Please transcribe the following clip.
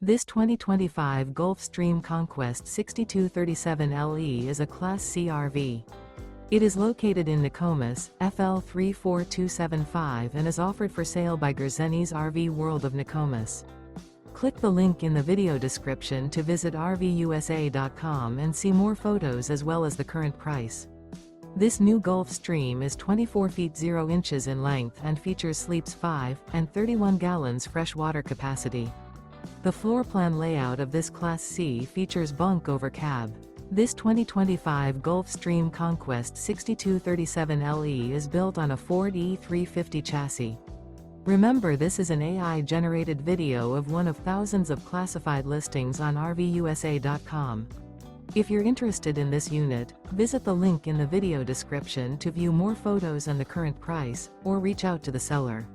This 2025 Gulf Stream Conquest 6237LE is a Class C RV. It is located in Nokomis, FL 34275 and is offered for sale by Gerzeny's RV World of Nokomis. Click the link in the video description to visit RVUSA.com and see more photos as well as the current price. This new Gulf Stream is 24 feet 0 inches in length and features sleeps 5 and 31 gallons fresh water capacity. The floor plan layout of this Class C features bunk over cab. This 2025 Gulf Stream Conquest 6237LE is built on a Ford E350 chassis. Remember, this is an AI-generated video of one of thousands of classified listings on RVUSA.com. If you're interested in this unit, visit the link in the video description to view more photos and the current price, or reach out to the seller.